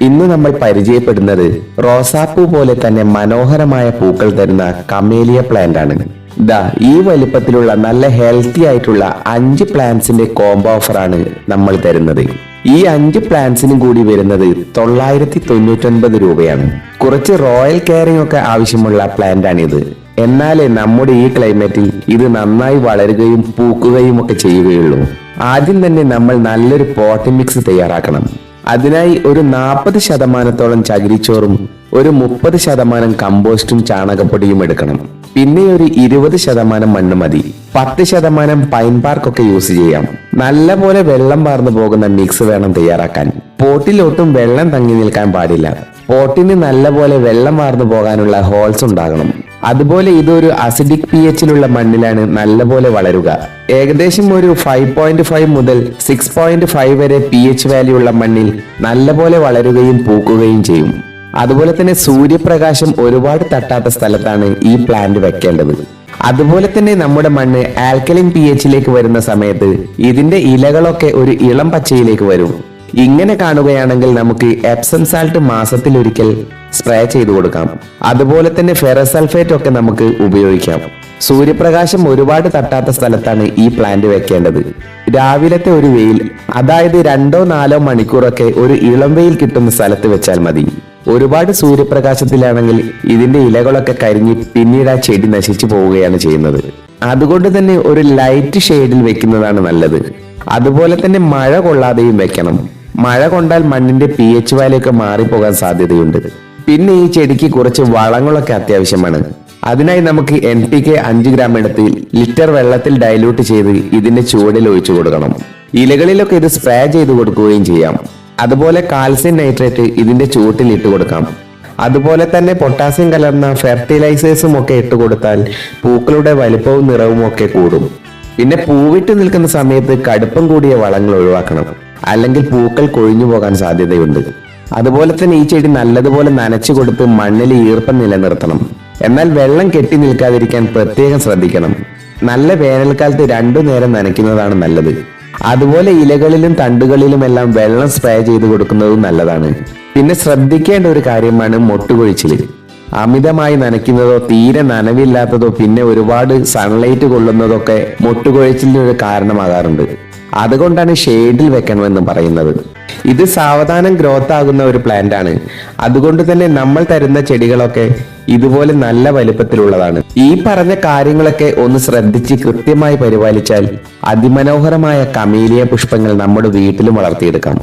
ഇന്ന് നമ്മൾ പരിചയപ്പെടുന്നത് റോസാപ്പൂ പോലെ തന്നെ മനോഹരമായ പൂക്കൾ തരുന്ന കമേലിയ പ്ലാന്റ് ആണ്. ഈ വലിപ്പത്തിലുള്ള നല്ല ഹെൽത്തി ആയിട്ടുള്ള 5 പ്ലാന്റ്സിന്റെ കോംബോ ഓഫറാണ് നമ്മൾ തരുന്നത്. ഈ 5 പ്ലാന്റ്സിനും കൂടി വരുന്നത് 999 രൂപയാണ്. കുറച്ച് റോയൽ കെയറിംഗ് ഒക്കെ ആവശ്യമുള്ള പ്ലാന്റ് ആണിത്. എന്നാൽ നമ്മുടെ ഈ ക്ലൈമറ്റിൽ ഇത് നന്നായി വളരുകയും പൂക്കുകയും ഒക്കെ ചെയ്യുകയുള്ളൂ. ആദ്യം തന്നെ നമ്മൾ നല്ലൊരു പോട്ട് മിക്സ് തയ്യാറാക്കണം. അതിനായി ഒരു 40% ചകിരിച്ചോറും ഒരു 30% കമ്പോസ്റ്റും ചാണകപ്പൊടിയും എടുക്കണം. പിന്നെ ഒരു 20% മണ്ണ് മതി. 10% പൈൻ പാർക്ക് ഒക്കെ യൂസ് ചെയ്യാം. നല്ലപോലെ വെള്ളം പാർന്നു പോകുന്ന മിക്സ് വേണം തയ്യാറാക്കാൻ. പോട്ടിലൊട്ടും വെള്ളം തങ്ങി നിൽക്കാൻ പാടില്ല. പോട്ടിന് നല്ലപോലെ വെള്ളം വാർന്നു പോകാനുള്ള ഹോൾസ് ഉണ്ടാകണം. അതുപോലെ ഇതൊരു അസിഡിക് pHലുള്ള മണ്ണിലാണ് നല്ലപോലെ വളരുക. ഏകദേശം ഒരു 5.5 മുതൽ 6.5 വരെ pH വാല്യൂ ഉള്ള മണ്ണിൽ നല്ലപോലെ വളരുകയും പൂക്കുകയും ചെയ്യും. അതുപോലെ തന്നെ സൂര്യപ്രകാശം ഒരുപാട് തട്ടാത്ത സ്ഥലത്താണ് ഈ പ്ലാന്റ് വെക്കേണ്ടത്. അതുപോലെ തന്നെ നമ്മുടെ മണ്ണ് ആൽക്കലിൻ pHലേക്ക് വരുന്ന സമയത്ത് ഇതിന്റെ ഇലകളൊക്കെ ഒരു ഇളം പച്ചയിലേക്ക് വരും. ഇങ്ങനെ കാണുകയാണെങ്കിൽ നമുക്ക് എപ്സം സാൾട്ട് മാസത്തിലൊരിക്കൽ സ്പ്രേ ചെയ്തു കൊടുക്കാം. അതുപോലെ തന്നെ ഫെറസ് സൾഫേറ്റ് ഒക്കെ നമുക്ക് ഉപയോഗിക്കാം. സൂര്യപ്രകാശം ഒരുപാട് തട്ടാത്ത സ്ഥലത്താണ് ഈ പ്ലാന്റ് വെക്കേണ്ടത്. രാവിലത്തെ ഒരു വെയിൽ, അതായത് 2-4 മണിക്കൂറൊക്കെ ഒരു ഇളം വെയിൽ കിട്ടുന്ന സ്ഥലത്ത് വെച്ചാൽ മതി. ഒരുപാട് സൂര്യപ്രകാശത്തിലാണെങ്കിൽ ഇതിന്റെ ഇലകളൊക്കെ കരിഞ്ഞ് പിന്നീട് ആ ചെടി നശിച്ചു പോവുകയാണ് ചെയ്യുന്നത്. അതുകൊണ്ട് തന്നെ ഒരു ലൈറ്റ് ഷെയ്ഡിൽ വെക്കുന്നതാണ് നല്ലത്. അതുപോലെ തന്നെ മഴ കൊള്ളാതെയും വെക്കണം. മഴ കൊണ്ടാൽ മണ്ണിന്റെ pH വാല്യൂ ഒക്കെ മാറിപ്പോകാൻ സാധ്യതയുണ്ട്. പിന്നെ ഈ ചെടിക്ക് കുറച്ച് വളങ്ങളൊക്കെ അത്യാവശ്യമാണ്. അതിനായി നമുക്ക് NPK 5 ഗ്രാം എടുത്ത് ലിറ്റർ വെള്ളത്തിൽ ഡൈല്യൂട്ട് ചെയ്ത് ഇതിന്റെ ചുവടിൽ ഒഴിച്ചു കൊടുക്കണം. ഇലകളിലൊക്കെ ഇത് സ്പ്രേ ചെയ്ത് കൊടുക്കുകയും ചെയ്യാം. അതുപോലെ കാൽസ്യം നൈട്രേറ്റ് ഇതിന്റെ ചുവട്ടിൽ ഇട്ട് കൊടുക്കാം. അതുപോലെ തന്നെ പൊട്ടാസ്യം കലർന്ന ഫെർട്ടിലൈസേഴ്സും ഒക്കെ ഇട്ട് കൊടുത്താൽ പൂക്കളുടെ വലിപ്പവും നിറവും ഒക്കെ കൂടും. പിന്നെ പൂവിട്ട് നിൽക്കുന്ന സമയത്ത് കടുപ്പം കൂടിയ വളങ്ങൾ ഒഴിവാക്കണം, അല്ലെങ്കിൽ പൂക്കൾ കൊഴിഞ്ഞു പോകാൻ സാധ്യതയുണ്ട്. അതുപോലെ തന്നെ ഈ ചെടി നല്ലതുപോലെ നനച്ചു കൊടുത്ത് മണ്ണിൽ ഈർപ്പം നിലനിർത്തണം. എന്നാൽ വെള്ളം കെട്ടി നിൽക്കാതിരിക്കാൻ പ്രത്യേകം ശ്രദ്ധിക്കണം. നല്ല വേനൽക്കാലത്ത് 2 നേരം നനയ്ക്കുന്നതാണ് നല്ലത്. അതുപോലെ ഇലകളിലും തണ്ടുകളിലുമെല്ലാം വെള്ളം സ്പ്രേ ചെയ്ത് കൊടുക്കുന്നതും നല്ലതാണ്. പിന്നെ ശ്രദ്ധിക്കേണ്ട ഒരു കാര്യമാണ് മൊട്ടുകൊഴിച്ചില്. അമിതമായി നനയ്ക്കുന്നതോ തീരെ നനവില്ലാത്തതോ പിന്നെ ഒരുപാട് സൺലൈറ്റ് കൊള്ളുന്നതൊക്കെ മൊട്ടുകൊഴിച്ചിലിനൊരു കാരണമാകാറുണ്ട്. അതുകൊണ്ടാണ് ഷെയ്ഡിൽ വെക്കണമെന്ന് പറയുന്നത്. ഇത് സാവധാനം ഗ്രോത്ത് ആകുന്ന ഒരു പ്ലാന്റ് ആണ്. അതുകൊണ്ട് തന്നെ നമ്മൾ തരുന്ന ചെടികളൊക്കെ ഇതുപോലെ നല്ല വലുപ്പത്തിലുള്ളതാണ്. ഈ പറഞ്ഞ കാര്യങ്ങളൊക്കെ ഒന്ന് ശ്രദ്ധിച്ച് കൃത്യമായി പരിപാലിച്ചാൽ അതിമനോഹരമായ കമേലിയ പുഷ്പങ്ങൾ നമ്മുടെ വീട്ടിലും വളർത്തിയെടുക്കാം.